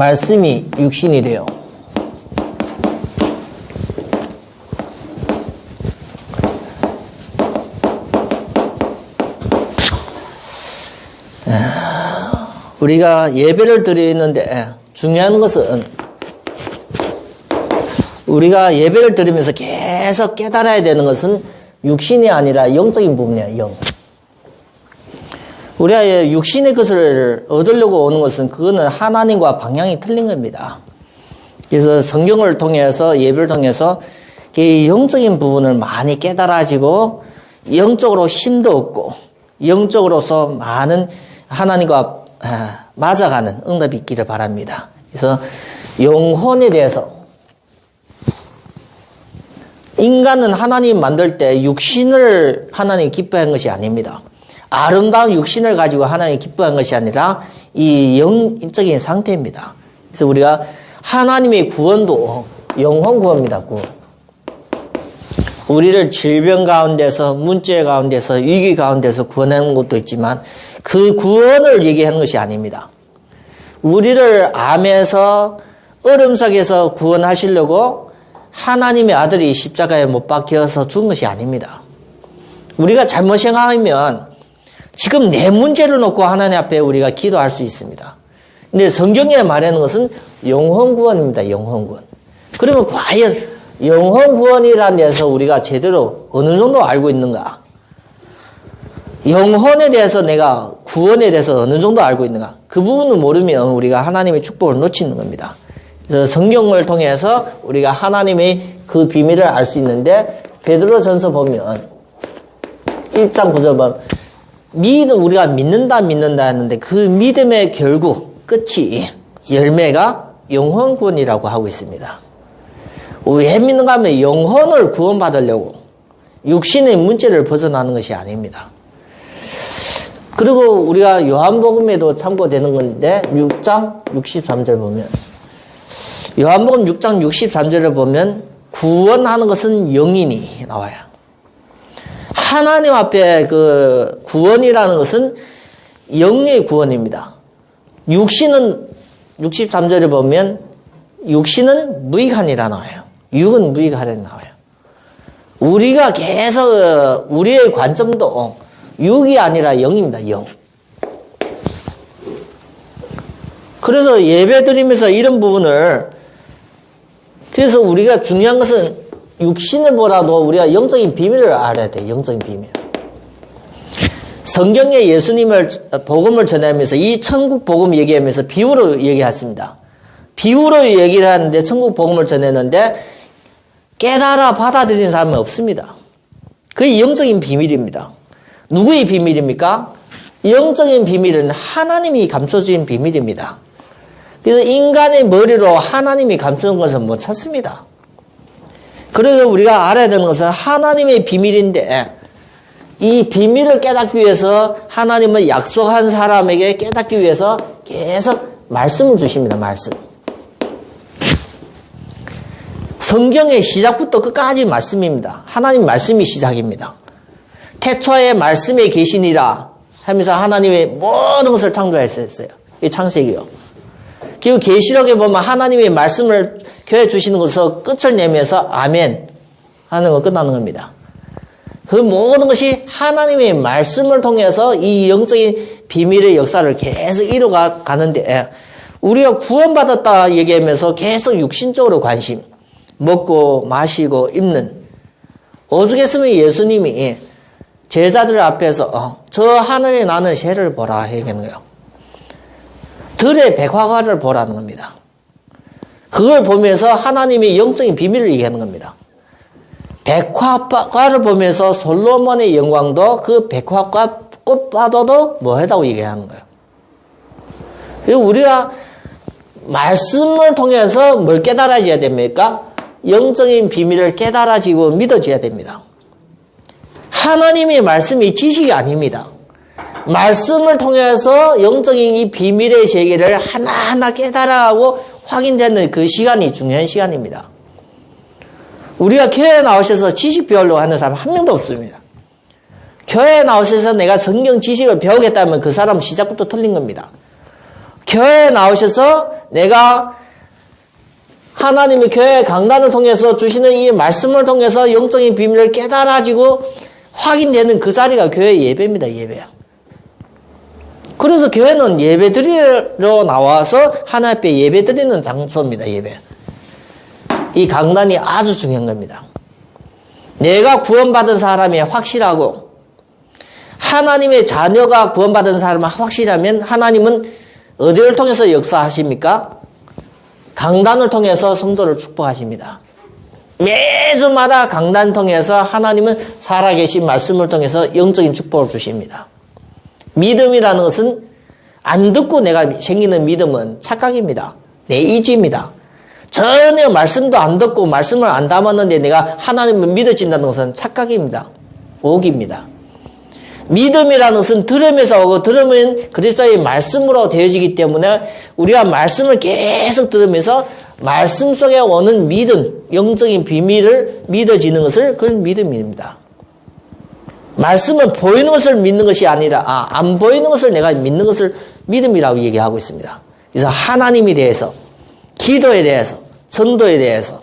말씀이 육신이 돼요. 우리가 예배를 드리는데 중요한 것은 우리가 예배를 드리면서 계속 깨달아야 되는 것은 육신이 아니라 영적인 부분이야, 영. 우리가 육신의 것을 얻으려고 오는 것은 그거는 하나님과 방향이 틀린 겁니다. 그래서 성경을 통해서 예배를 통해서 영적인 부분을 많이 깨달아지고 영적으로 힘도 얻고 영적으로서 많은 하나님과 맞아가는 응답이 있기를 바랍니다. 그래서 영혼에 대해서 인간은 하나님 만들 때 육신을 하나님 기뻐한 것이 아닙니다. 아름다운 육신을 가지고 하나님 기뻐한 것이 아니라 이 영적인 상태입니다. 그래서 우리가 하나님의 구원도 영혼 구원입니다. 구원. 우리를 질병 가운데서 문제 가운데서 위기 가운데서 구원하는 것도 있지만 그 구원을 얘기하는 것이 아닙니다. 우리를 암에서 얼음 속에서 구원하시려고 하나님의 아들이 십자가에 못 박혀서 죽은 것이 아닙니다. 우리가 잘못 생각하면 지금 내 문제를 놓고 하나님 앞에 우리가 기도할 수 있습니다. 근데 성경에 말하는 것은 영혼 구원입니다. 영혼 구원. 그러면 과연 영혼 구원이라는 데서 우리가 제대로 어느 정도 알고 있는가? 영혼에 대해서 내가 구원에 대해서 어느 정도 알고 있는가? 그 부분을 모르면 우리가 하나님의 축복을 놓치는 겁니다. 그래서 성경을 통해서 우리가 하나님의 그 비밀을 알 수 있는데 베드로전서 보면 1장 9절 보면 우리가 믿는다 했는데 그 믿음의 결국 끝이 열매가 영혼 구원이라고 하고 있습니다. 왜 믿는가 하면 영혼을 구원받으려고 육신의 문제를 벗어나는 것이 아닙니다. 그리고 우리가 요한복음에도 참고되는 건데 6장 63절 보면 요한복음 6장 63절을 보면 구원하는 것은 영이니 나와요. 하나님 앞에 그 구원이라는 것은 영의 구원입니다. 육신은 63절을 보면 육신은 무익하니라 나와요. 육은 무익하니라 나와요. 우리가 계속 우리의 관점도 육이 아니라 영입니다. 영. 그래서 예배 드리면서 이런 부분을 그래서 우리가 중요한 것은 육신을 보라도 우리가 영적인 비밀을 알아야 돼요. 영적인 비밀. 성경에 예수님을 복음을 전하면서 이 천국 복음 얘기하면서 비유로 얘기했습니다. 비유로 얘기를 하는데 천국 복음을 전했는데 깨달아 받아들이는 사람은 없습니다. 그게 영적인 비밀입니다. 누구의 비밀입니까? 영적인 비밀은 하나님이 감춰주신 비밀입니다. 그래서 인간의 머리로 하나님이 감추는 것은 못 찾습니다. 그래서 우리가 알아야 되는 것은 하나님의 비밀인데 이 비밀을 깨닫기 위해서 하나님은 약속한 사람에게 깨닫기 위해서 계속 말씀을 주십니다. 말씀. 성경의 시작부터 끝까지 말씀입니다. 하나님 말씀이 시작입니다. 태초에 말씀에 계시니라 하면서 하나님의 모든 것을 창조했었어요. 이게 창세기요. 그리고 계시록에 보면 하나님의 말씀을 교회 주시는 것에서 끝을 내면서 아멘 하는 거 끝나는 겁니다. 그 모든 것이 하나님의 말씀을 통해서 이 영적인 비밀의 역사를 계속 이루어가는데 우리가 구원받았다 얘기하면서 계속 육신적으로 관심 먹고 마시고 입는 오죽했으면 예수님이 제자들 앞에서 저 하늘에 나는 새를 보라 얘기하는 거예요. 들의 백화과를 보라는 겁니다. 그걸 보면서 하나님의 영적인 비밀을 얘기하는 겁니다. 백화과를 보면서 솔로몬의 영광도 그 백화과 꽃봐도 뭐하다고 얘기하는 거예요. 그리고 우리가 말씀을 통해서 뭘 깨달아져야 됩니까? 영적인 비밀을 깨달아지고 믿어져야 됩니다. 하나님의 말씀이 지식이 아닙니다. 말씀을 통해서 영적인 이 비밀의 세계를 하나하나 깨달아가고 확인되는 그 시간이 중요한 시간입니다. 우리가 교회에 나오셔서 지식 배우려고 하는 사람 한 명도 없습니다. 교회에 나오셔서 내가 성경 지식을 배우겠다면 그 사람은 시작부터 틀린 겁니다. 교회에 나오셔서 내가 하나님의 교회 강단을 통해서 주시는 이 말씀을 통해서 영적인 비밀을 깨달아지고 확인되는 그 자리가 교회 예배입니다. 예배야. 그래서 교회는 예배 드리러 나와서 하나님 앞에 예배 드리는 장소입니다. 예배. 이 강단이 아주 중요한 겁니다. 내가 구원받은 사람이 확실하고 하나님의 자녀가 구원받은 사람은 확실하면 하나님은 어디를 통해서 역사하십니까? 강단을 통해서 성도를 축복하십니다. 매주마다 강단 통해서 하나님은 살아계신 말씀을 통해서 영적인 축복을 주십니다. 믿음이라는 것은 안 듣고 내가 생기는 믿음은 착각입니다. 내 의지입니다. 전혀 말씀도 안 듣고 말씀을 안 담았는데 내가 하나님을 믿어진다는 것은 착각입니다. 오기입니다. 믿음이라는 것은 들으면서 오고 들으면 그리스도의 말씀으로 되어지기 때문에 우리가 말씀을 계속 들으면서 말씀 속에 오는 믿음, 영적인 비밀을 믿어지는 것을 그건 믿음입니다. 말씀은 보이는 것을 믿는 것이 아니라 안 보이는 것을 내가 믿는 것을 믿음이라고 얘기하고 있습니다. 그래서 하나님에 대해서, 기도에 대해서, 전도에 대해서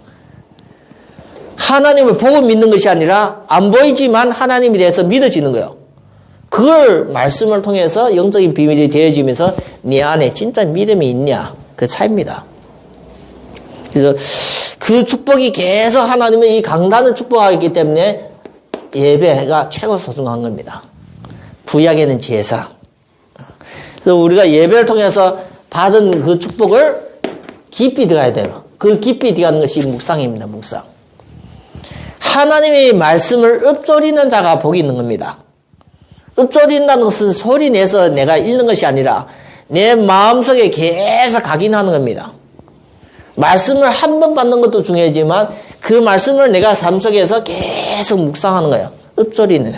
하나님을 보고 믿는 것이 아니라 안 보이지만 하나님에 대해서 믿어지는 거예요. 그걸 말씀을 통해서 영적인 비밀이 되어지면서 네 안에 진짜 믿음이 있냐 그 차이입니다. 그래서 그 축복이 계속 하나님은 이 강단을 축복하기 때문에 예배가 최고 소중한 겁니다. 구약에는 제사. 그래서 우리가 예배를 통해서 받은 그 축복을 깊이 들어가야 돼요. 그 깊이 들어가는 것이 묵상입니다. 묵상. 하나님의 말씀을 읊조리는 자가 복이 있는 겁니다. 읊조린다는 것은 소리 내서 내가 읽는 것이 아니라 내 마음속에 계속 각인하는 겁니다. 말씀을 한 번 받는 것도 중요하지만 그 말씀을 내가 삶 속에서 계속 묵상하는 거예요. 읊조리는.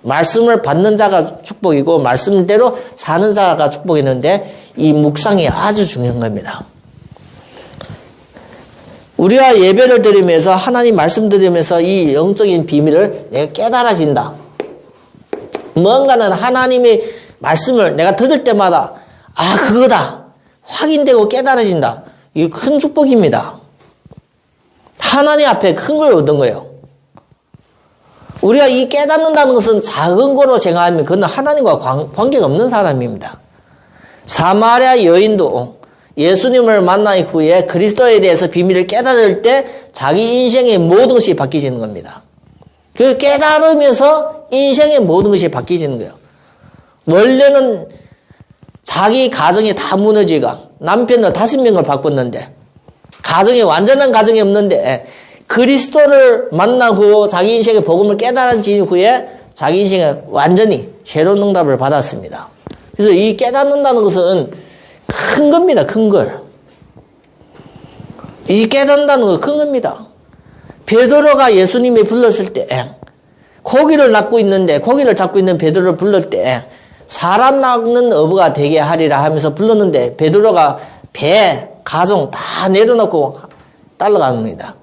말씀을 받는 자가 축복이고 말씀대로 사는 자가 축복이는데 이 묵상이 아주 중요한 겁니다. 우리가 예배를 드리면서 하나님 말씀 드리면서 이 영적인 비밀을 내가 깨달아진다. 뭔가는 하나님의 말씀을 내가 들을 때마다 그거다. 확인되고 깨달아진다. 이게 큰 축복입니다. 하나님 앞에 큰 걸 얻은 거예요. 우리가 이 깨닫는다는 것은 작은 거로 생각하면 그건 하나님과 관계가 없는 사람입니다. 사마리아 여인도 예수님을 만난 후에 그리스도에 대해서 비밀을 깨달을 때 자기 인생의 모든 것이 바뀌어지는 겁니다. 그 깨달으면서 인생의 모든 것이 바뀌어지는 거예요. 원래는 자기 가정이 다 무너지고 남편을 5명을 바꿨는데 가정이 완전한 가정이 없는데 그리스도를 만나고 자기 인생의 복음을 깨달아진 후에 자기 인생에 완전히 새로운 응답을 받았습니다. 그래서 이 깨닫는다는 것은 큰 겁니다. 큰 걸. 이 깨닫는다는 건 큰 겁니다. 베드로가 예수님이 불렀을 때 고기를 잡고 있는 베드로를 불렀을 때 사람 낚는 어부가 되게 하리라 하면서 불렀는데 베드로가 배, 가정 다 내려놓고 따라가는 겁니다.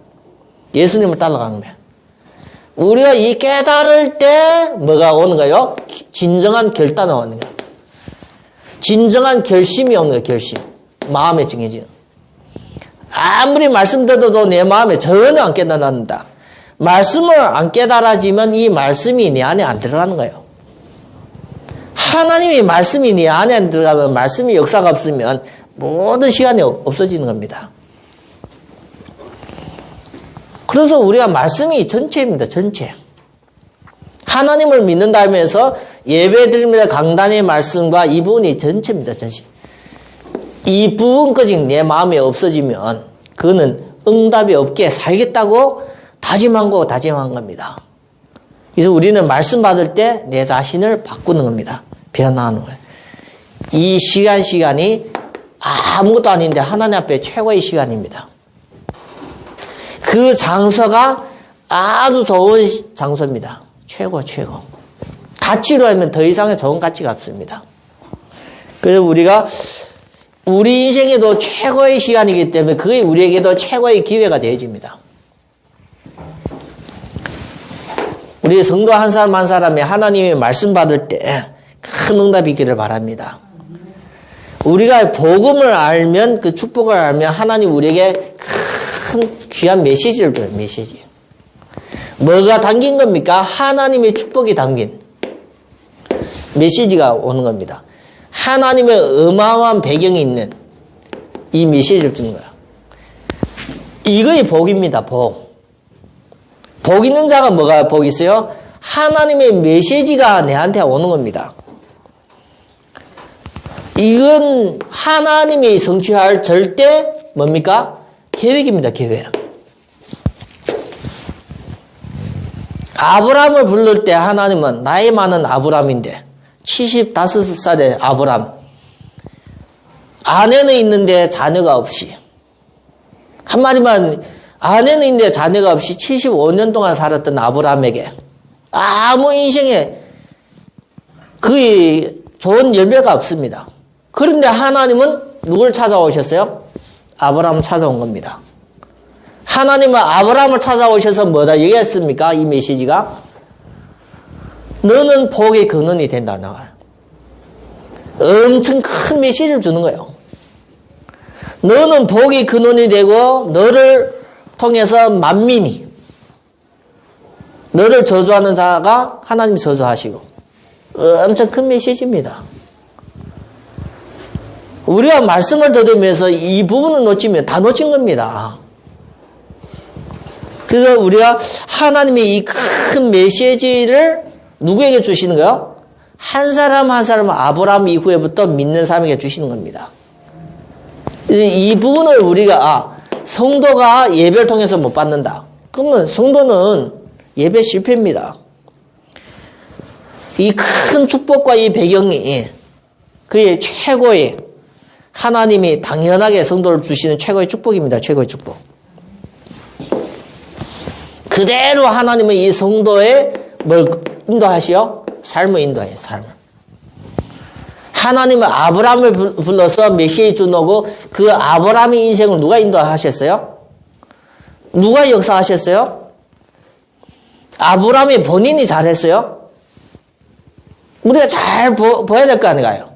예수님을 따라가는 거예요. 우리가 이 깨달을 때 뭐가 오는가요? 진정한 결단이 오는 거예요. 진정한 결심이 오는 거예요. 결심. 마음에 정해지는. 아무리 말씀 들어도 내 마음에 전혀 안 깨달는다. 말씀을 안 깨달아지면 이 말씀이 내 안에 안 들어가는 거예요. 하나님의 말씀이 내 안에 안 들어가면 말씀이 역사가 없으면 모든 시간이 없어지는 겁니다. 그래서 우리가 말씀이 전체입니다. 전체. 하나님을 믿는다 하면서 예배 드립니다. 강단의 말씀과 이 부분이 전체입니다. 전체. 이 부분까지 내 마음에 없어지면 그거는 응답이 없게 살겠다고 다짐한 겁니다. 그래서 우리는 말씀 받을 때 내 자신을 바꾸는 겁니다. 변화하는 거예요. 이 시간이 아무것도 아닌데 하나님 앞에 최고의 시간입니다. 그 장소가 아주 좋은 장소입니다. 최고. 가치로 하면 더 이상의 좋은 가치가 없습니다. 그래서 우리가 우리 인생에도 최고의 시간이기 때문에 그게 우리에게도 최고의 기회가 되어집니다. 우리 성도 한 사람 한 사람이 하나님의 말씀 받을 때 큰 응답이 있기를 바랍니다. 우리가 복음을 알면, 그 축복을 알면 하나님 우리에게 큰 귀한 메시지를 줘요. 메시지. 뭐가 담긴 겁니까? 하나님의 축복이 담긴 메시지가 오는 겁니다. 하나님의 어마어마한 배경이 있는 이 메시지를 주는 거야. 이거의 복입니다. 복. 복 있는 자가 뭐가 복 있어요? 하나님의 메시지가 내한테 오는 겁니다. 이건 하나님이 성취할 절대 뭡니까? 계획입니다. 계획. 아브람을 부를 때 하나님은 나이 많은 아브람인데 75살의 아브람, 아내는 있는데 자녀가 없이, 한마디만 아내는 있는데 자녀가 없이 75년 동안 살았던 아브람에게 아무 인생에 거의 좋은 열매가 없습니다. 그런데 하나님은 누굴 찾아오셨어요? 아브람을 찾아온 겁니다. 하나님은 아브람을 찾아오셔서 뭐다 얘기했습니까? 이 메시지가 너는 복의 근원이 된다 나와요. 엄청 큰 메시지를 주는 거예요. 너는 복의 근원이 되고 너를 통해서 만민이, 너를 저주하는 자가 하나님이 저주하시고, 엄청 큰 메시지입니다. 우리가 말씀을 들으면서 이 부분을 놓치면 다 놓친 겁니다. 그래서 우리가 하나님의 이 큰 메시지를 누구에게 주시는 거예요? 한 사람 한 사람 아브라함 이후에부터 믿는 사람에게 주시는 겁니다. 이 부분을 우리가 성도가 예배를 통해서 못 받는다. 그러면 성도는 예배 실패입니다. 이 큰 축복과 이 배경이 그의 최고의, 하나님이 당연하게 성도를 주시는 최고의 축복입니다. 최고의 축복. 그대로 하나님은 이 성도의 뭘 인도하시오? 삶을 인도해요. 삶을. 하나님은 아브라함을 불러서 메시지 주노고 그 아브라함의 인생을 누가 인도하셨어요? 누가 역사하셨어요? 아브라함이 본인이 잘했어요? 우리가 잘 봐야 될 거 아닌가요?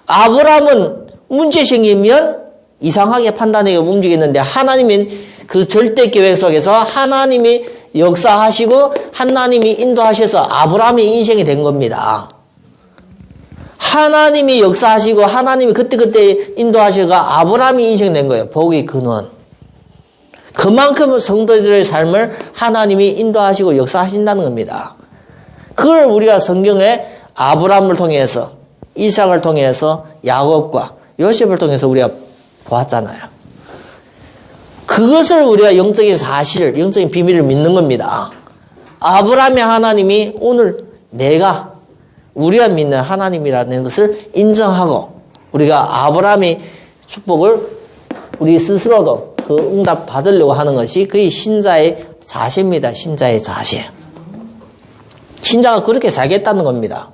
아브라함은 문제 생기면 이상하게 판단하게 움직이는데 하나님은 그 절대 계획 속에서 하나님이 역사하시고 하나님이 인도하셔서 아브라함의 인생이 된 겁니다. 하나님이 역사하시고 하나님이 그때그때 인도하시고 아브라함이 인생 된 거예요. 복의 근원. 그만큼 성도들의 삶을 하나님이 인도하시고 역사하신다는 겁니다. 그걸 우리가 성경에 아브라함을 통해서, 이삭을 통해서, 야곱과 요셉을 통해서 우리가 보았잖아요. 그것을 우리가 영적인 사실, 영적인 비밀을 믿는 겁니다. 아브라함의 하나님이 오늘 우리가 믿는 하나님이라는 것을 인정하고 우리가 아브라함의 축복을 우리 스스로도 그 응답 받으려고 하는 것이 그의 신자의 자세입니다. 신자의 자세. 신자가 그렇게 살겠다는 겁니다.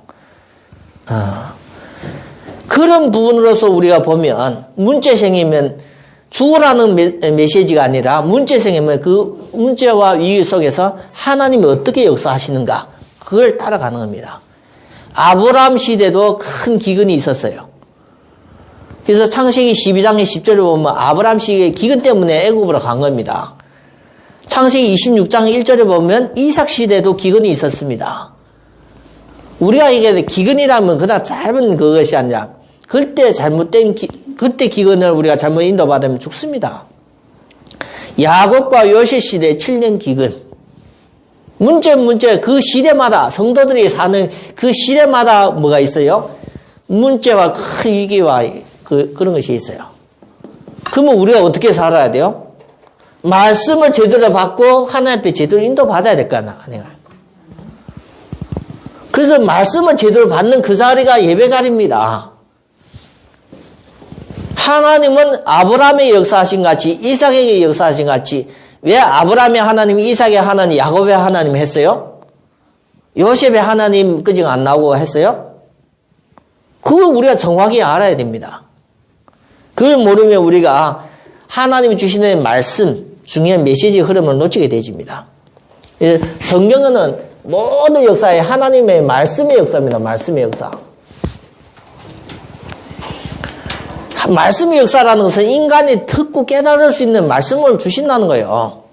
그런 부분으로서 우리가 보면 문제생이면 죽으라는 메시지가 아니라 문제생이면 그 문제와 위기 속에서 하나님이 어떻게 역사하시는가 그걸 따라가는 겁니다. 아브라함 시대도 큰 기근이 있었어요. 그래서 창세기 12장의 10절을 보면 아브라함 시대의 기근 때문에 애굽으로 간 겁니다. 창세기 26장 1절에 보면 이삭 시대도 기근이 있었습니다. 우리가 이게 기근이라면 그냥 짧은 그것이 아니라 그때 그때 기근을 우리가 잘못 인도받으면 죽습니다. 야곱과 요셉 시대 7년 기근. 문제 그 시대마다 성도들이 사는 그 시대마다 뭐가 있어요? 문제와 큰 위기와 그런 것이 있어요. 그러면 우리가 어떻게 살아야 돼요? 말씀을 제대로 받고 하나님 앞에 제대로 인도받아야 될 거 아닌가요? 그래서 말씀을 제대로 받는 그 자리가 예배 자리입니다. 하나님은 아브라함의 역사하신 같이 이삭에게 역사하신 같이 왜 아브라함의 하나님, 이삭의 하나님, 야곱의 하나님 했어요? 요셉의 하나님 그중 안 나오고 했어요? 그걸 우리가 정확히 알아야 됩니다. 그걸 모르면 우리가 하나님이 주시는 말씀, 중요한 메시지 흐름을 놓치게 되집니다. 성경은 모든 역사에 하나님의 말씀의 역사입니다. 말씀의 역사. 말씀의 역사라는 것은 인간이 듣고 깨달을 수 있는 말씀을 주신다는 거예요.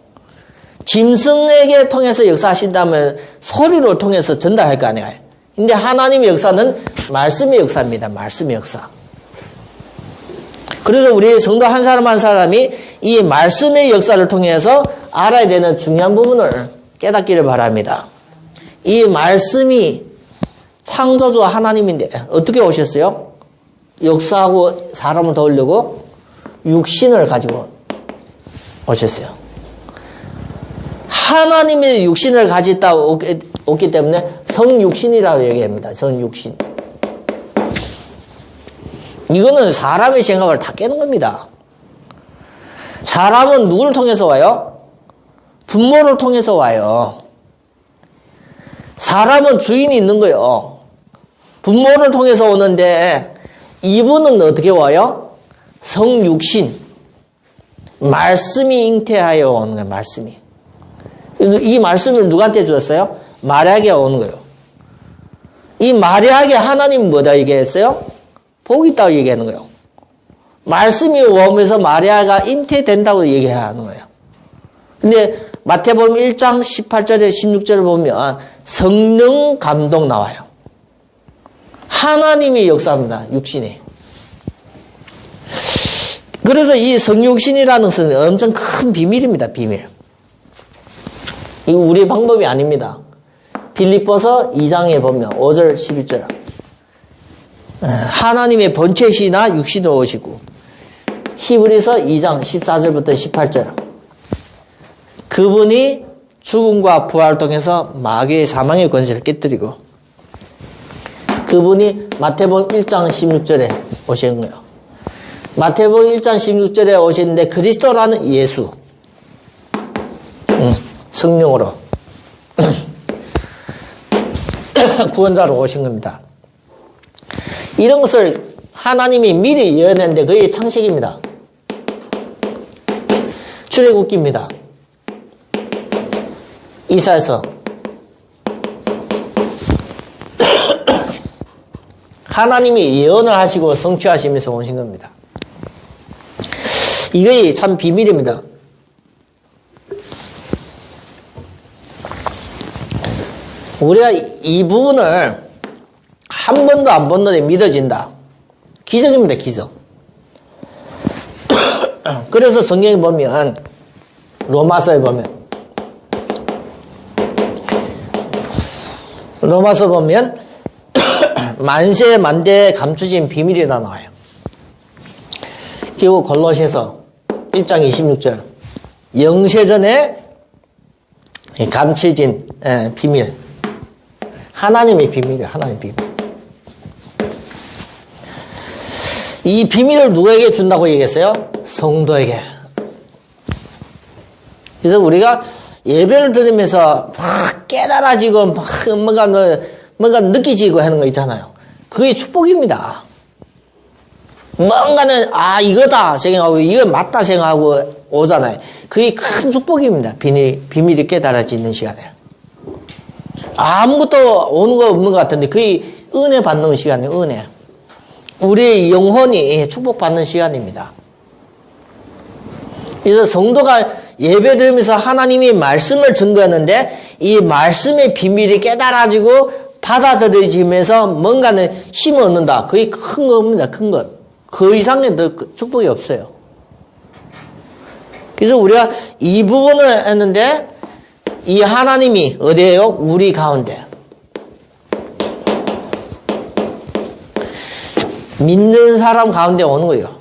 짐승에게 통해서 역사하신다면 소리를 통해서 전달할 거 아니에요. 근데 하나님의 역사는 말씀의 역사입니다. 말씀의 역사. 그래서 우리 성도 한 사람 한 사람이 이 말씀의 역사를 통해서 알아야 되는 중요한 부분을 깨닫기를 바랍니다. 이 말씀이 창조주 하나님인데 어떻게 오셨어요? 역사하고 사람을 도우려고 육신을 가지고 오셨어요. 하나님의 육신을 가지다 오기 때문에 성육신이라고 얘기합니다. 성육신. 이거는 사람의 생각을 다 깨는 겁니다. 사람은 누구를 통해서 와요? 부모를 통해서 와요. 사람은 주인이 있는 거예요. 부모를 통해서 오는데 이분은 어떻게 와요? 성육신. 말씀이 잉태하여 오는 거예요. 말씀이. 이 말씀을 누구한테 주었어요? 마리아에게 오는 거예요. 이 마리아에게 하나님 뭐다 얘기했어요? 복이 있다고 얘기하는 거예요. 말씀이 오면서 마리아가 잉태된다고 얘기하는 거예요. 근데 마태복음 1장 18절에 16절을 보면 성령 감동 나와요. 하나님이 역사합니다. 육신이. 그래서 이 성육신이라는 것은 엄청 큰 비밀입니다. 비밀. 이거 우리 방법이 아닙니다. 빌립보서 2장에 보면 5절 11절 하나님의 본체시나 육신으로 오시고 히브리서 2장 14절부터 18절 그분이 죽음과 부활을 통해서 마귀의 사망의 권세를 깨뜨리고 그분이 마태복음 1장 16절에 오신 거예요. 마태복음 1장 16절에 오시는데 그리스도라는 예수 성령으로 구원자로 오신 겁니다. 이런 것을 하나님이 미리 예언했는데 그게 창세기입니다. 출애굽기입니다. 이사야서 하나님이 예언을 하시고 성취하시면서 오신 겁니다. 이게 참 비밀입니다. 우리가 이 부분을 한 번도 안 본는데 믿어진다. 기적입니다. 기적. 그래서 성경에 보면 로마서에 보면 만세 만대에 감추진 비밀이 다 나와요. 그리고 골로새서 1장 26절 영세전에 감춰진 비밀 하나님의 비밀이에요. 하나님의 비밀. 이 비밀을 누구에게 준다고 얘기했어요? 성도에게. 그래서 우리가 예배를 드리면서 막 깨달아지고 막 뭔가 느끼지고 하는 거 있잖아요. 그게 축복입니다. 뭔가는 이거다 생각하고 이거 맞다 생각하고 오잖아요. 그게 큰 축복입니다. 비밀이 깨달아지는 시간에. 아무것도 오는 거 없는 것 같은데 그게 은혜 받는 시간이에요. 은혜. 우리의 영혼이 축복받는 시간입니다. 그래서 성도가 예배 드리면서 하나님이 말씀을 증거하는데 이 말씀의 비밀이 깨달아지고 받아들여지면서 뭔가는 힘을 얻는다. 그게 큰 겁니다. 큰 것. 그 이상의 더 축복이 없어요. 그래서 우리가 이 부분을 했는데 이 하나님이 어디에요? 우리 가운데. 믿는 사람 가운데 오는 거예요.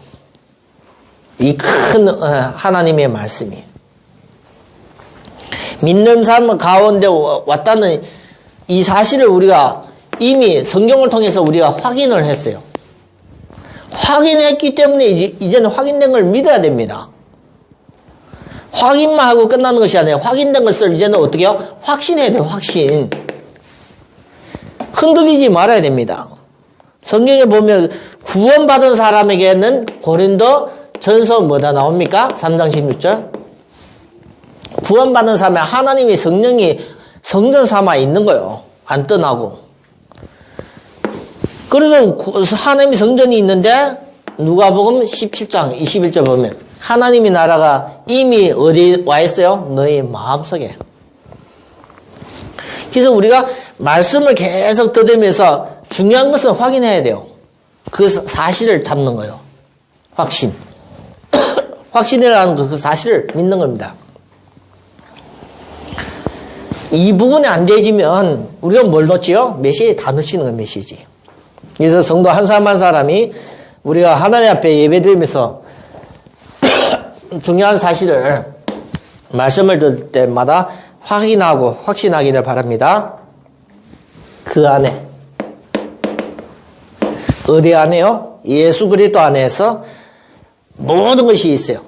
이 큰 하나님의 말씀이. 믿는 사람 가운데 왔다는 이 사실을 우리가 이미 성경을 통해서 우리가 확인을 했어요. 확인했기 때문에 이제는 확인된 걸 믿어야 됩니다. 확인만 하고 끝나는 것이 아니라 확인된 것을 이제는 어떻게 해요? 확신해야 돼요. 확신. 흔들리지 말아야 됩니다. 성경에 보면 구원받은 사람에게는 고린도 전서 뭐다 나옵니까? 3장 16절. 구원받은 사람에 하나님의 성령이 성전 삼아 있는 거예요. 안 떠나고. 그래서 하나님의 성전이 있는데 누가복음 17장 21절 보면 하나님의 나라가 이미 어디 와 있어요? 너희 마음속에. 그래서 우리가 말씀을 계속 듣으면서 중요한 것은 확인해야 돼요. 그 사실을 잡는 거예요. 확신. 확신이라는 그 사실을 믿는 겁니다. 이 부분이 안 되지면 우리가 뭘 놓지요? 메시지 다 놓치는 거예요. 메시지. 그래서 성도 한 사람 한 사람이 우리가 하나님 앞에 예배드리면서 중요한 사실을 말씀을 들을 때마다 확인하고 확신하기를 바랍니다. 그 안에 어디 안에요? 예수 그리스도 안에서 모든 것이 있어요.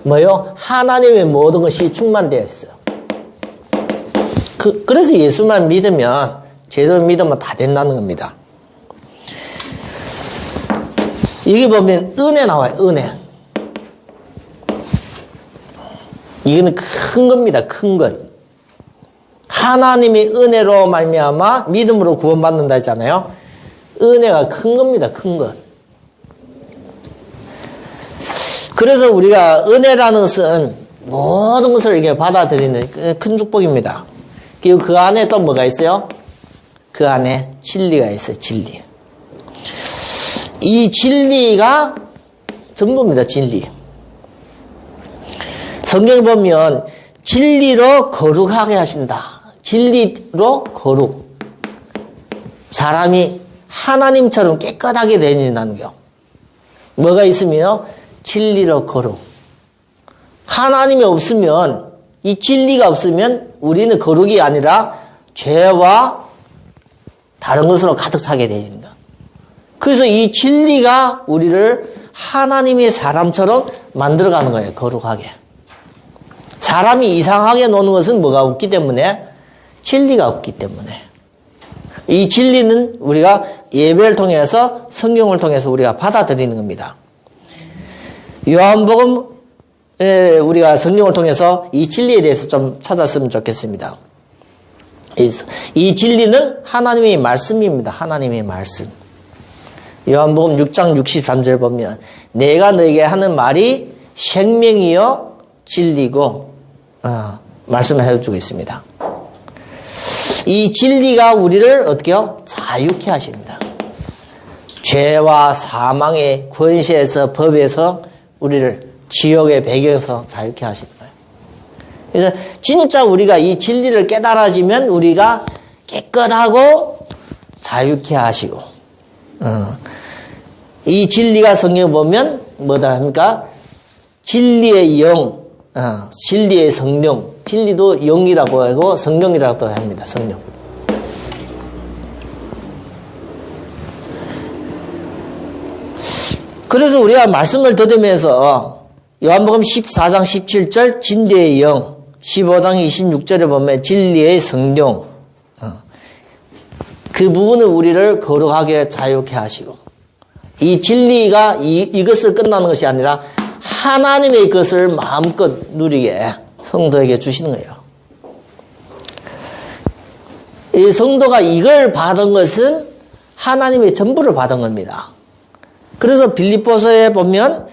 뭐요? 하나님의 모든 것이 충만되어 있어요. 그래서 예수만 믿으면, 제대로 믿으면 다 된다는 겁니다. 여기 보면 은혜 나와요. 은혜. 이거는 큰 겁니다. 큰 것. 하나님의 은혜로 말미암아 믿음으로 구원받는다 했잖아요. 은혜가 큰 겁니다. 큰 것. 그래서 우리가 은혜라는 것은 모든 것을 이렇게 받아들이는 큰 축복입니다. 그리고 그 안에 또 뭐가 있어요? 그 안에 진리가 있어요. 진리. 이 진리가 전부입니다. 진리. 성경에 보면 진리로 거룩하게 하신다. 진리로 거룩. 사람이 하나님처럼 깨끗하게 되어진다는 거. 뭐가 있으면 진리로 거룩. 하나님이 없으면, 이 진리가 없으면 우리는 거룩이 아니라 죄와 다른 것으로 가득 차게 되어진다. 그래서 이 진리가 우리를 하나님의 사람처럼 만들어가는 거예요. 거룩하게. 사람이 이상하게 노는 것은 뭐가 없기 때문에? 진리가 없기 때문에. 이 진리는 우리가 예배를 통해서, 성경을 통해서 우리가 받아들이는 겁니다. 요한복음 우리가 성경을 통해서 이 진리에 대해서 좀 찾았으면 좋겠습니다. 이 진리는 하나님의 말씀입니다. 하나님의 말씀. 요한복음 6장 63절 보면 내가 너에게 하는 말이 생명이요 진리고 말씀을 해주고 있습니다. 이 진리가 우리를 어떻게 해요? 자유케 하십니다. 죄와 사망의 권세에서, 법에서 우리를 지옥의 배경에서 자유케 하시는 거예요. 그래서 진짜 우리가 이 진리를 깨달아지면 우리가 깨끗하고 자유케 하시고, 이 진리가 성경에 보면 뭐다 합니까? 진리의 영, 진리의 성령, 진리도 영이라고 하고 성령이라고 합니다. 성령. 그래서 우리가 말씀을 들으면서 요한복음 14장 17절 진리의 영, 15장 26절에 보면 진리의 성령, 그 부분은 우리를 거룩하게 자유케 하시고, 이 진리가 이것을 끝나는 것이 아니라 하나님의 것을 마음껏 누리게 성도에게 주시는 거예요. 이 성도가 이걸 받은 것은 하나님의 전부를 받은 겁니다. 그래서 빌립보서에 보면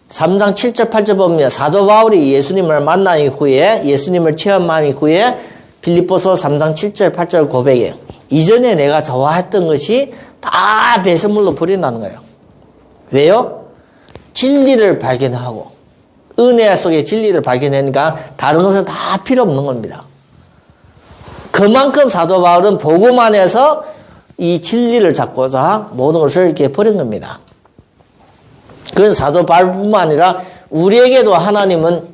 3장 7절 8절 보면 사도 바울이 예수님을 만난 이후에, 예수님을 체험한 이후에 빌립보서 3장 7절 8절 고백에 이전에 내가 좋아했던 것이 다 배설물로 버린다는 거예요. 왜요? 진리를 발견하고 은혜 속에 진리를 발견하니까 다른 것은 다 필요 없는 겁니다. 그만큼 사도 바울은 복음 안에서 이 진리를 잡고자 모든 것을 이렇게 버린 겁니다. 그래서 사도 바울뿐만 아니라 우리에게도 하나님은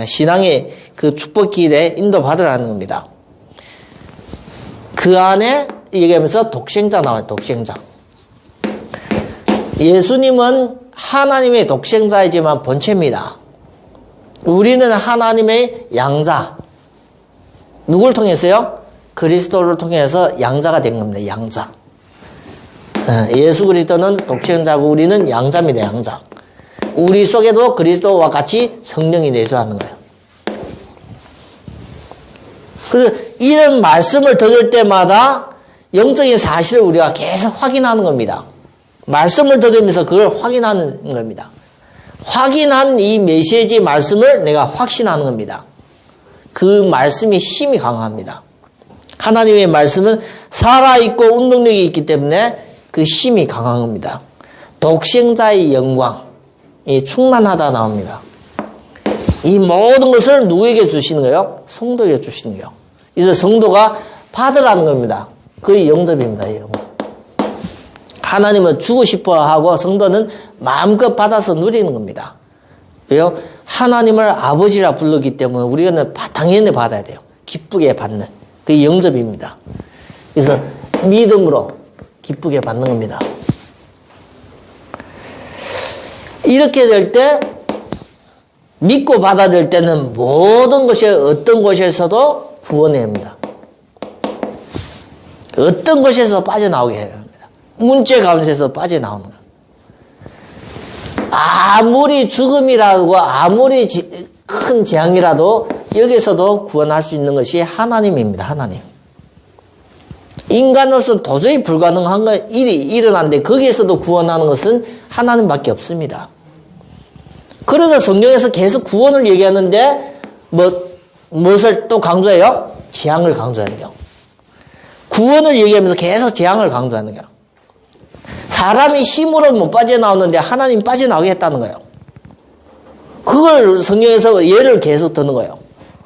신앙의 그 축복 길에 인도받으라는 겁니다. 그 안에 얘기하면서 독생자 나와요. 독생자. 예수님은 하나님의 독생자이지만 본체입니다. 우리는 하나님의 양자. 누굴 통해서요? 그리스도를 통해서 양자가 된 겁니다. 양자. 예수 그리스도는 독생자고 우리는 양자입니다. 양자. 우리 속에도 그리스도와 같이 성령이 내주하는 거예요. 그래서 이런 말씀을 들을 때마다 영적인 사실을 우리가 계속 확인하는 겁니다. 말씀을 들으면서 그걸 확인하는 겁니다. 확인한 이 메시지 말씀을 내가 확신하는 겁니다. 그 말씀이 힘이 강합니다. 하나님의 말씀은 살아있고 운동력이 있기 때문에 그 힘이 강한 겁니다. 독생자의 영광이 충만하다 나옵니다. 이 모든 것을 누구에게 주시는 거예요? 성도에게 주시는 거예요. 그래서 성도가 받으라는 겁니다. 그의 영접입니다. 이 영접. 하나님은 주고 싶어 하고 성도는 마음껏 받아서 누리는 겁니다. 왜요? 하나님을 아버지라 부르기 때문에 우리는 당연히 받아야 돼요. 기쁘게 받는. 그게 영접입니다. 그래서 믿음으로 기쁘게 받는 겁니다. 이렇게 될 때 믿고 받아들일 때는 모든 것이 어떤 곳에서도 구원해야 합니다. 어떤 곳에서 빠져나오게 해야 합니다. 문제 가운데서 빠져나오는 거예요. 아무리 죽음이라고 아무리 큰 재앙이라도 여기서도 구원할 수 있는 것이 하나님입니다. 하나님. 인간으로서는 도저히 불가능한 일이 일어났는데 거기에서도 구원하는 것은 하나님밖에 없습니다. 그래서 성경에서 계속 구원을 얘기하는데 무엇을 또 강조해요? 재앙을 강조하는 거예요. 구원을 얘기하면서 계속 재앙을 강조하는 거예요. 사람이 힘으로 못 빠져나오는데 하나님 빠져나오게 했다는 거예요. 그걸 성경에서 예를 계속 드는 거예요.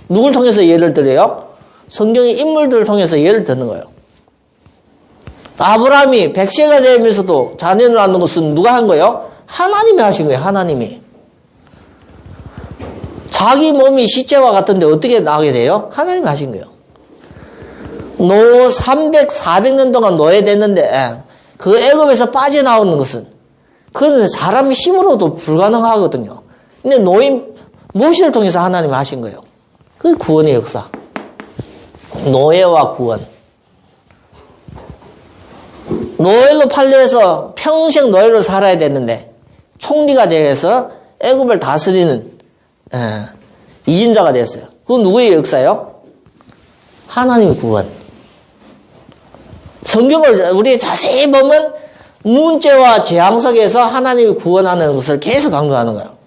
누굴 통해서 예를 들어요? 성경의 인물들을 통해서 예를 드는 거예요. 아브라함이 100세가 되면서도 자녀를 낳는 것은 누가 한 거예요? 하나님이 하신 거예요. 하나님이. 자기 몸이 시체와 같은데 어떻게 나오게 돼요? 하나님이 하신 거예요. 300, 400년 동안 노예됐는데 그 애굽에서 빠져나오는 것은 그건 사람의 힘으로도 불가능하거든요. 근데 노인 모세를 통해서 하나님이 하신 거예요. 그게 구원의 역사. 노예와 구원. 노예로 팔려서 평생 노예로 살아야 되는데 총리가 되어서 애굽을 다스리는 이인자가 됐어요. 그건 누구의 역사예요? 하나님의 구원. 성경을 우리 자세히 보면 문제와 재앙 속에서 하나님이 구원하는 것을 계속 강조하는 거예요.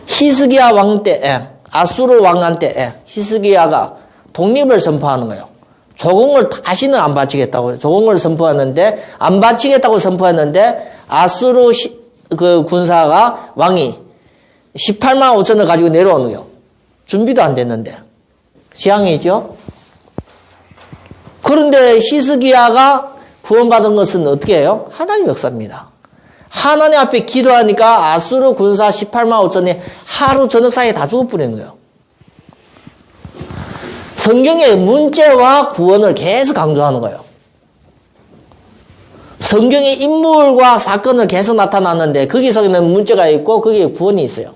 히스기야 왕 때, 아수르 왕한 때 히스기야가 독립을 선포하는 거예요. 조공을 다시는 안 바치겠다고 조공을 선포하는데 안 바치겠다고 선포했는데 아수르 그 군사가 왕이 18만 5천을 가지고 내려오는 거예요. 준비도 안 됐는데 재앙이죠. 그런데 히스기야가 구원받은 것은 어떻게 해요? 하나님 역사입니다. 하나님 앞에 기도하니까 아수르 군사 18만 5천이 하루 저녁 사이에 다 죽어버리는 거예요. 성경의 문제와 구원을 계속 강조하는 거예요. 성경의 인물과 사건을 계속 나타났는데 거기서는 문제가 있고 거기에 구원이 있어요.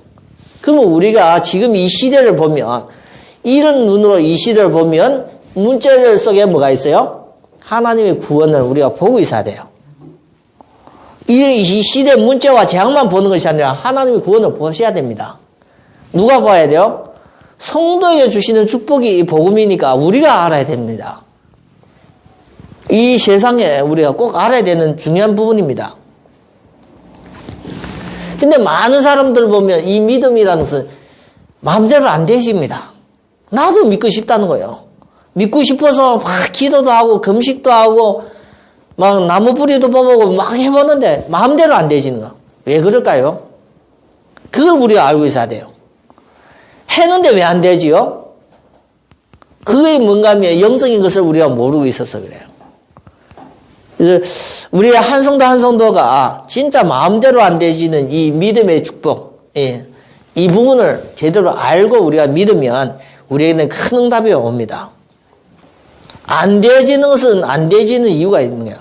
그러면 우리가 지금 이 시대를 보면 이런 눈으로 이 시대를 보면 문제 속에 뭐가 있어요? 하나님의 구원을 우리가 보고 있어야 돼요. 이 시대 문제와 재앙만 보는 것이 아니라 하나님의 구원을 보셔야 됩니다. 누가 봐야 돼요? 성도에게 주시는 축복이 복음이니까 우리가 알아야 됩니다. 이 세상에 우리가 꼭 알아야 되는 중요한 부분입니다. 근데 많은 사람들 보면 이 믿음이라는 것은 마음대로 안 되십니다. 나도 믿고 싶다는 거예요. 믿고 싶어서 막 기도도 하고 금식도 하고 막 나무 뿌리도 뽑아보고 막 해보는데 마음대로 안 되시는 거. 왜 그럴까요? 그걸 우리가 알고 있어야 돼요. 했는데 왜 안 되지요? 그게 뭔가 하면 영적인 것을 우리가 모르고 있어서 그래요. 그래서 우리 한 성도 한 성도가 진짜 마음대로 안 되지는 이 믿음의 축복, 이 부분을 제대로 알고 우리가 믿으면 우리에게는 큰 응답이 옵니다. 안 되지는 것은 안 되지는 이유가 있는 거예요.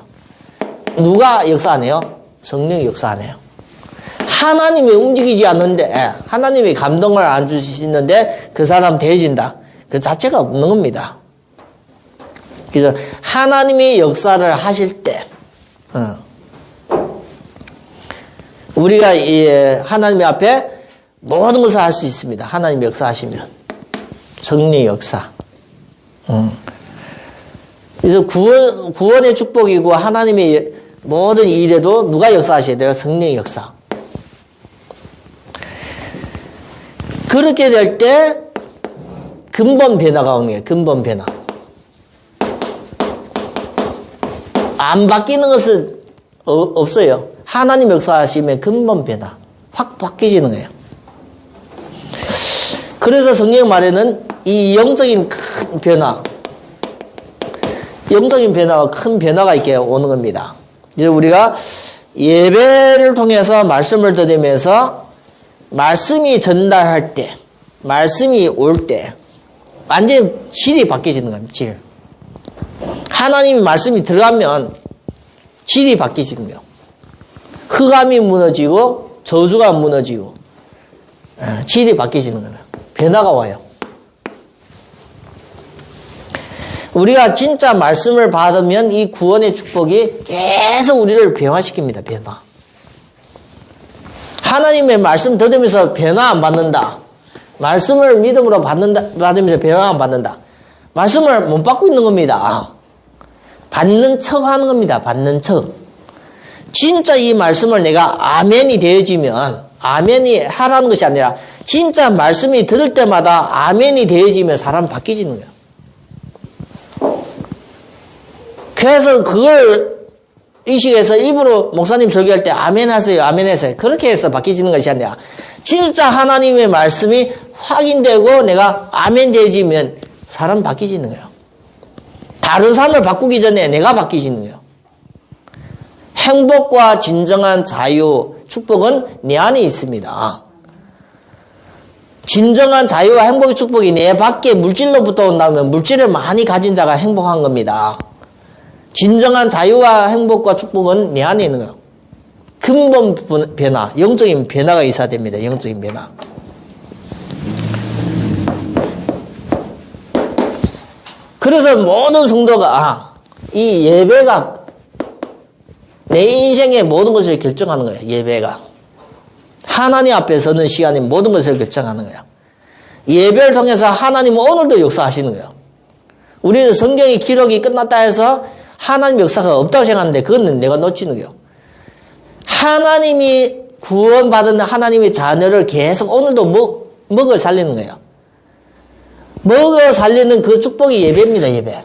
누가 역사하네요? 성령이 역사하네요. 하나님이 움직이지 않는데, 하나님이 감동을 안 주시는데 그 사람 되어진다. 그 자체가 없는 겁니다. 그래서 하나님이 역사를 하실 때, 우리가 하나님 앞에 모든 것을 할 수 있습니다. 하나님 역사하시면. 성령의 역사. 그래서 구원의 축복이고 하나님의 모든 일에도 누가 역사하셔야 돼요? 성령의 역사. 그렇게 될 때 근본 변화가 오는 거예요. 근본 변화. 안 바뀌는 것은 없어요. 하나님 역사하시면 근본 변화. 확 바뀌지는 거예요. 그래서 성경 말에는 이 영적인 큰 변화, 영적인 변화와 큰 변화가 있게 오는 겁니다. 이제 우리가 예배를 통해서 말씀을 드리면서 말씀이 전달할 때, 말씀이 올 때, 완전히 질이 바뀌어지는 겁니다. 질. 하나님의 말씀이 들어가면 질이 바뀌어지는 거예요. 흑암이 무너지고 저주가 무너지고 질이 바뀌어지는 거예요. 변화가 와요. 우리가 진짜 말씀을 받으면 이 구원의 축복이 계속 우리를 변화시킵니다. 변화. 하나님의 말씀 들으면서 변화 안 받는다. 말씀을 믿음으로 받으면서 변화 안 받는다. 말씀을 못 받고 있는 겁니다. 받는 척 하는 겁니다. 받는 척. 진짜 이 말씀을 내가 아멘이 되어지면, 아멘이 하라는 것이 아니라 진짜 말씀이 들을 때마다 아멘이 되어지면 사람 바뀌지는 거예요. 그래서 그걸 의식해서 일부러 목사님 설교할 때 아멘 하세요, 아멘 하세요. 그렇게 해서 바뀌지는 것이 아니라 진짜 하나님의 말씀이 확인되고 내가 아멘 되어지면 사람 바뀌지는 거예요. 다른 사람을 바꾸기 전에 내가 바뀌지는 거예요. 행복과 진정한 자유, 축복은 내 안에 있습니다. 진정한 자유와 행복의 축복이 내 밖에 물질로부터 온다면 물질을 많이 가진 자가 행복한 겁니다. 진정한 자유와 행복과 축복은 내 안에 있는 거예요. 근본 변화, 영적인 변화가 있어야 됩니다. 영적인 변화. 그래서 모든 성도가 이 예배가 내 인생의 모든 것을 결정하는 거예요. 예배가. 하나님 앞에 서는 시간이 모든 것을 결정하는 거예요. 예배를 통해서 하나님은 오늘도 역사하시는 거예요. 우리는 성경의 기록이 끝났다 해서 하나님 역사가 없다고 생각하는데 그거는 내가 놓치는 거예요. 하나님이 구원받은 하나님의 자녀를 계속 오늘도 먹어 살리는 거예요. 먹어 살리는 그 축복이 예배입니다. 예배.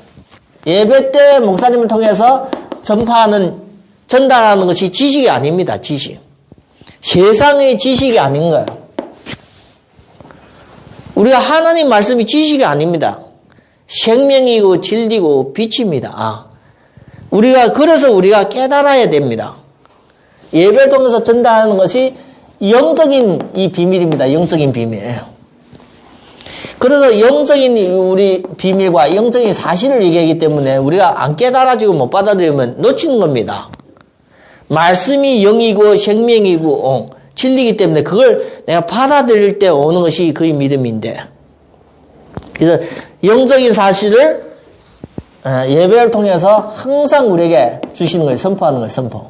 예배 때 목사님을 통해서 전달하는 것이 지식이 아닙니다. 지식. 세상의 지식이 아닌 거예요. 우리가 하나님 말씀이 지식이 아닙니다. 생명이고 진리고 빛입니다. 그래서 우리가 깨달아야 됩니다. 예배를 통해서 전달하는 것이 영적인 이 비밀입니다. 영적인 비밀. 그래서 영적인 우리 비밀과 영적인 사실을 얘기하기 때문에 우리가 안 깨달아지고 못 받아들이면 놓치는 겁니다. 말씀이 영이고 생명이고 진리이기 때문에 그걸 내가 받아들일 때 오는 것이 그의 믿음인데, 그래서 영적인 사실을 예배를 통해서 항상 우리에게 주시는 걸 선포하는 걸 선포.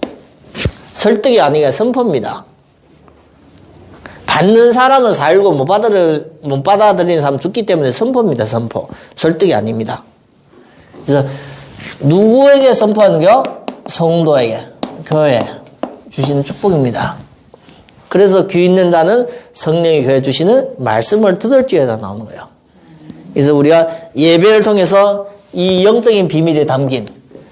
설득이 아니라 선포입니다. 받는 사람은 살고 못 받아들이는 사람은 죽기 때문에 선포입니다. 선포. 설득이 아닙니다. 그래서 누구에게 선포하는 게요? 성도에게, 교회에 주시는 축복입니다. 그래서 귀 있는 자는 성령이 교회에 주시는 말씀을 들을지어다 나오는 거예요. 그래서 우리가 예배를 통해서 이 영적인 비밀에 담긴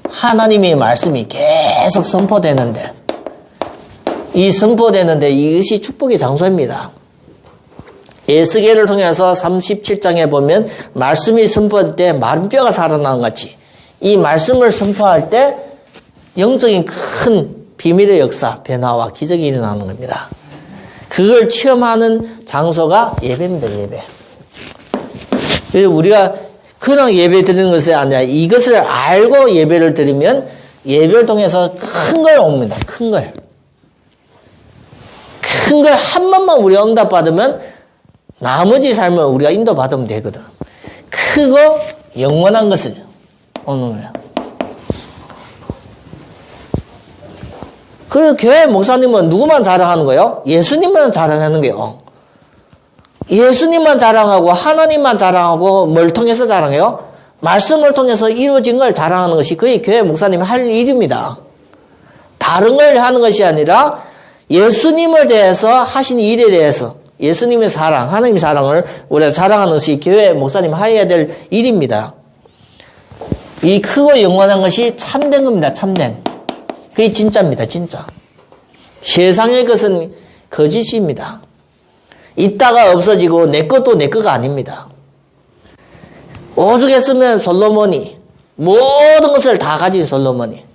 하나님의 말씀이 계속 선포되는데, 이것이 축복의 장소입니다. 에스겔을 통해서 37장에 보면 말씀이 선포할 때 마른 뼈가 살아나는 것 같이 이 말씀을 선포할 때 영적인 큰 비밀의 역사, 변화와 기적이 일어나는 겁니다. 그걸 체험하는 장소가 예배입니다. 예배. 그래서 우리가 그냥 예배 드리는 것이 아니라 이것을 알고 예배를 드리면 예배를 통해서 큰 걸 옵니다. 큰 걸. 큰 걸 한 번만 우리가 응답받으면 나머지 삶을 우리가 인도받으면 되거든. 크고 영원한 것을 오는 거예요. 그래서 교회 목사님은 누구만 자랑하는 거예요? 예수님만 자랑하는 거예요. 예수님만 자랑하고 하나님만 자랑하고 뭘 통해서 자랑해요? 말씀을 통해서 이루어진 걸 자랑하는 것이 그의 교회 목사님이 할 일입니다. 다른 걸 하는 것이 아니라 예수님을 대해서 하신 일에 대해서 예수님의 사랑, 하나님의 사랑을 우리가 자랑하는 것이 교회 목사님 하여야 될 일입니다. 이 크고 영원한 것이 참된 겁니다. 참된. 그게 진짜입니다. 진짜. 세상의 것은 거짓입니다. 있다가 없어지고 내 것도 내 거가 아닙니다. 오죽했으면 솔로몬이 모든 것을 다 가진 솔로몬이.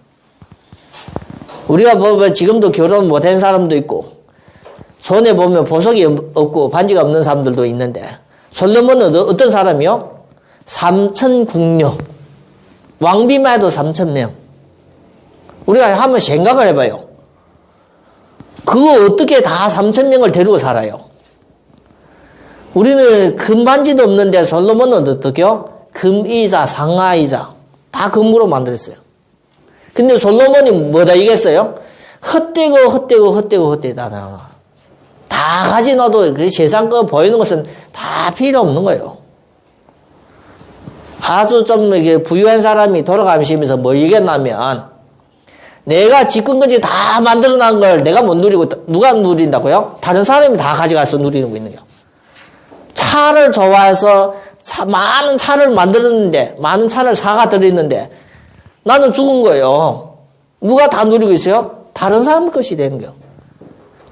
우리가 보면 지금도 결혼 못한 사람도 있고 손에 보면 보석이 없고 반지가 없는 사람들도 있는데 솔로몬은 어떤 사람이요? 3천 궁녀. 왕비만 해도 3,000명. 우리가 한번 생각을 해봐요. 그거 어떻게 다 3,000명을 데리고 살아요? 우리는 금반지도 없는데 솔로몬은 어떻게요? 금이자 상아이자 다 금으로 만들었어요. 근데 솔로몬이 뭐다 이겠어요? 헛되다. 다 가지놔도 그 세상 거 보이는 것은 다 필요 없는 거예요. 아주 좀 이렇게 부유한 사람이 돌아가시면서 뭐 얘기했냐면 내가 집근거지 다 만들어 놓은 걸 내가 못 누리고 누가 누린다고요? 다른 사람이 다 가져가서 누리고 있는 거예요. 차를 좋아해서 많은 차를 만들었는데 많은 차를 사가 들였는데 나는 죽은 거예요. 누가 다 누리고 있어요? 다른 사람 것이 되는 거예요.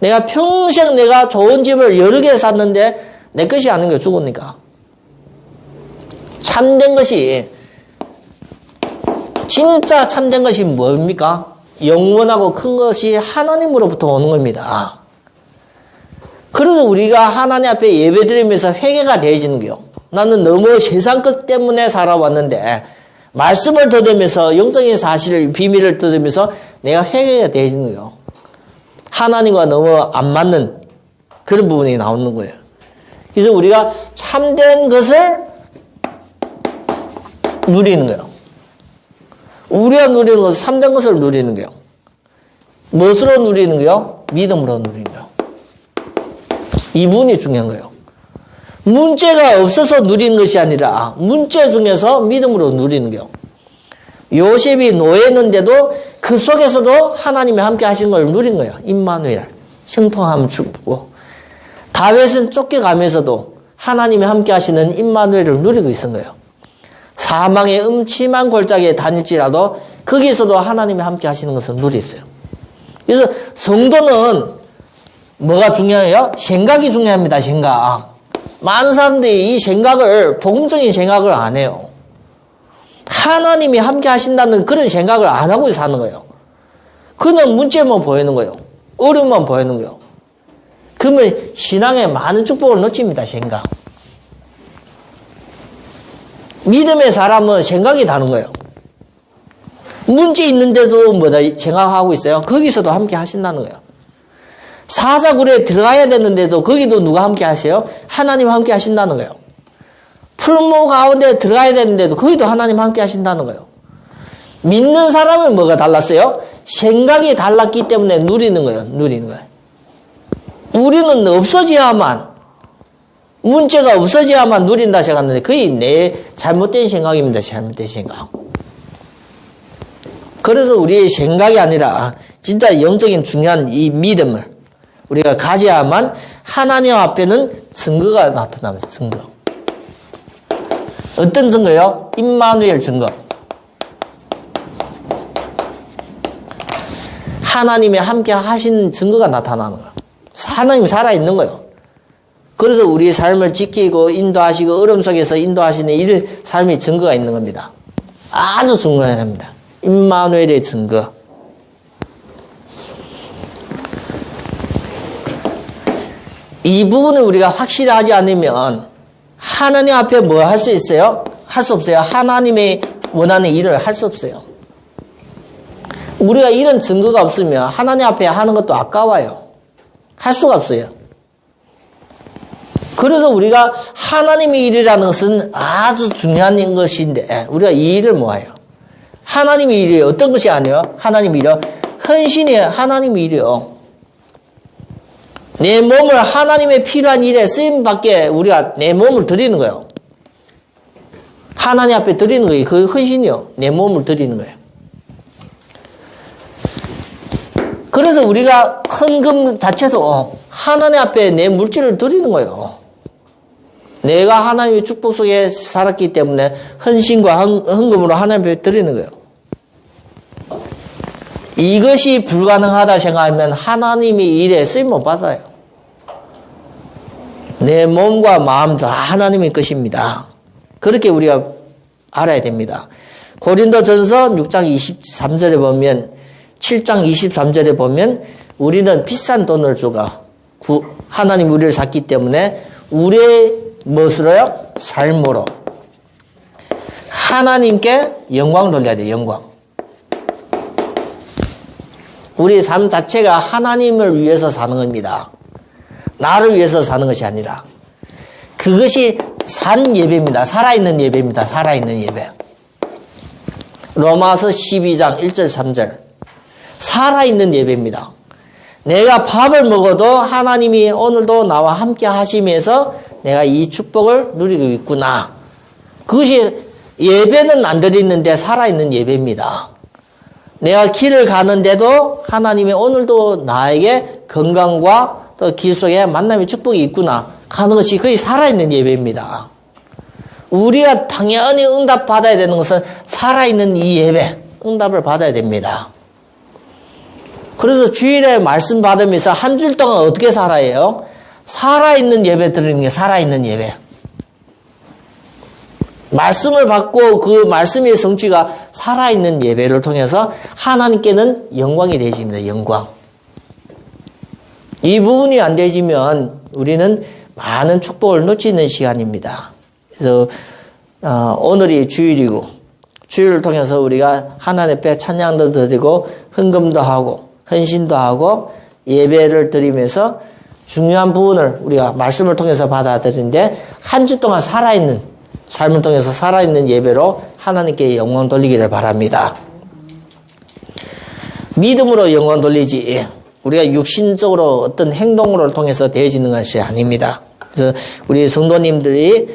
내가 평생 내가 좋은 집을 여러 개 샀는데 내 것이 아닌 거예요. 죽으니까. 참된 것이 진짜 참된 것이 뭡니까? 영원하고 큰 것이 하나님으로부터 오는 겁니다. 그래서 우리가 하나님 앞에 예배드리면서 회개가 되어지는 거예요. 나는 너무 세상 것 때문에 살아왔는데 말씀을 들으면서 영적인 사실을 비밀을 들으면서 내가 회개가 되어지는 거예요. 하나님과 너무 안 맞는 그런 부분이 나오는 거예요. 그래서 우리가 참된 것을 누리는 거예요. 우리가 누리는 것은 참된 것을 누리는 거예요. 무엇으로 누리는 거예요? 믿음으로 누리는 거예요. 이 부분이 중요한 거예요. 문제가 없어서 누리는 것이 아니라 문제 중에서 믿음으로 누리는 거예요. 요셉이 노예였는데도 그 속에서도 하나님이 함께 하시는 걸 누린 거예요. 임마누엘, 형통함 주고. 다윗은 쫓겨가면서도 하나님이 함께 하시는 임마누엘을 누리고 있는 거예요. 사망의 음침한 골짜기에 다닐지라도 거기서도 하나님이 함께 하시는 것을 누렸어요. 그래서 성도는 뭐가 중요해요? 생각이 중요합니다. 생각. 많은 사람들이 이 생각을 복음적인 생각을 안 해요. 하나님이 함께 하신다는 그런 생각을 안 하고 사는 거예요. 그냥 문제만 보이는 거예요. 어려움만 보이는 거예요. 그러면 신앙에 많은 축복을 놓칩니다. 생각. 믿음의 사람은 생각이 다른 거예요. 문제 있는데도 뭐다 생각하고 있어요. 거기서도 함께 하신다는 거예요. 사자굴에 들어가야 되는데도 거기도 누가 함께 하세요? 하나님 함께 하신다는 거예요. 풀무 가운데 들어가야 되는데도 거기도 하나님 함께 하신다는 거예요. 믿는 사람은 뭐가 달랐어요? 생각이 달랐기 때문에 누리는 거예요. 누리는 거예요. 우리는 없어져야만 문제가 없어져야만 누린다 생각하는데 그게 내 잘못된 생각입니다. 잘못된 생각. 그래서 우리의 생각이 아니라 진짜 영적인 중요한 이 믿음을 우리가 가져야만 하나님 앞에는 증거가 나타납니다. 증거. 어떤 증거요? 임마누엘 증거. 하나님이 함께 하신 증거가 나타나는 거예요. 하나님이 살아있는 거예요. 그래서 우리의 삶을 지키고 인도하시고 어려움 속에서 인도하시는 이 삶의 증거가 있는 겁니다. 아주 중요합니다. 임마누엘의 증거. 이 부분을 우리가 확실히 하지 않으면 하나님 앞에 뭐 할 수 있어요? 할 수 없어요. 하나님이 원하는 일을 할 수 없어요. 우리가 이런 증거가 없으면 하나님 앞에 하는 것도 아까워요. 할 수가 없어요. 그래서 우리가 하나님의 일이라는 것은 아주 중요한 것인데 우리가 이 일을 뭐해요? 하나님의 일이 어떤 것이 아니에요? 하나님의 일이요? 헌신이 하나님의 일이요. 내 몸을 하나님의 필요한 일에 쓰임받게 우리가 내 몸을 드리는 거예요. 하나님 앞에 드리는 거예요. 그 헌신이요. 내 몸을 드리는 거예요. 그래서 우리가 헌금 자체도 하나님 앞에 내 물질을 드리는 거예요. 내가 하나님의 축복 속에 살았기 때문에 헌신과 헌금으로 하나님 앞에 드리는 거예요. 이것이 불가능하다 생각하면 하나님의 일에 쓰임 못 받아요. 내 몸과 마음 다 하나님의 것입니다. 그렇게 우리가 알아야 됩니다. 고린도전서 6장 23절에 보면 7장 23절에 보면 우리는 비싼 돈을 주고 하나님 우리를 샀기 때문에 우리의 무엇으로요? 삶으로 하나님께 영광 돌려야 돼요. 영광. 우리의 삶 자체가 하나님을 위해서 사는 겁니다. 나를 위해서 사는 것이 아니라 그것이 산 예배입니다. 살아있는 예배입니다. 살아있는 예배. 로마서 12장 1절 3절 살아있는 예배입니다. 내가 밥을 먹어도 하나님이 오늘도 나와 함께 하시면서 내가 이 축복을 누리고 있구나. 그것이 예배는 안 드리는데 살아있는 예배입니다. 내가 길을 가는데도 하나님이 오늘도 나에게 건강과 또 길 속에 만남의 축복이 있구나 하는 것이 거의 살아있는 예배입니다. 우리가 당연히 응답 받아야 되는 것은 살아있는 이 예배, 응답을 받아야 됩니다. 그래서 주일에 말씀 받으면서 한 주 동안 어떻게 살아요? 살아있는 예배 드리는 게 살아있는 예배. 말씀을 받고 그 말씀의 성취가 살아있는 예배를 통해서 하나님께는 영광이 되어집니다. 영광. 이 부분이 안 되어지면 우리는 많은 축복을 놓치는 시간입니다. 그래서 오늘이 주일이고 주일을 통해서 우리가 하나님 앞에 찬양도 드리고 헌금도 하고 헌신도 하고 예배를 드리면서 중요한 부분을 우리가 말씀을 통해서 받아들이는데 한 주 동안 살아있는 삶을 통해서 살아있는 예배로 하나님께 영광 돌리기를 바랍니다. 믿음으로 영광 돌리지 우리가 육신적으로 어떤 행동으로 통해서 되어지는 것이 아닙니다. 그래서 우리 성도님들이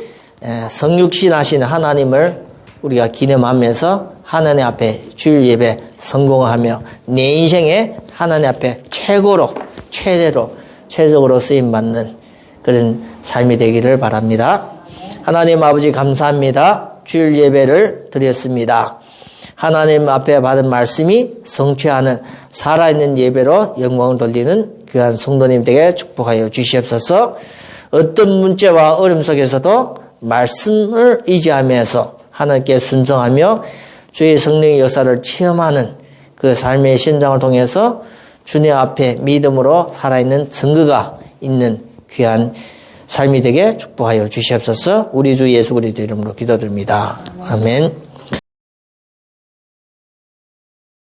성육신 하신 하나님을 우리가 기념하면서 하나님 앞에 주일 예배 성공하며 내 인생에 하나님 앞에 최적으로 쓰임받는 그런 삶이 되기를 바랍니다. 하나님 아버지 감사합니다. 주일 예배를 드렸습니다. 하나님 앞에 받은 말씀이 성취하는 살아있는 예배로 영광을 돌리는 귀한 성도님들에게 축복하여 주시옵소서. 어떤 문제와 어려움 속에서도 말씀을 의지하면서 하나님께 순종하며 주의 성령의 역사를 체험하는 그 삶의 신장을 통해서 주님 앞에 믿음으로 살아있는 증거가 있는 귀한 삶이 되게 축복하여 주시옵소서. 우리 주 예수 그리스도 이름으로 기도드립니다. 아멘.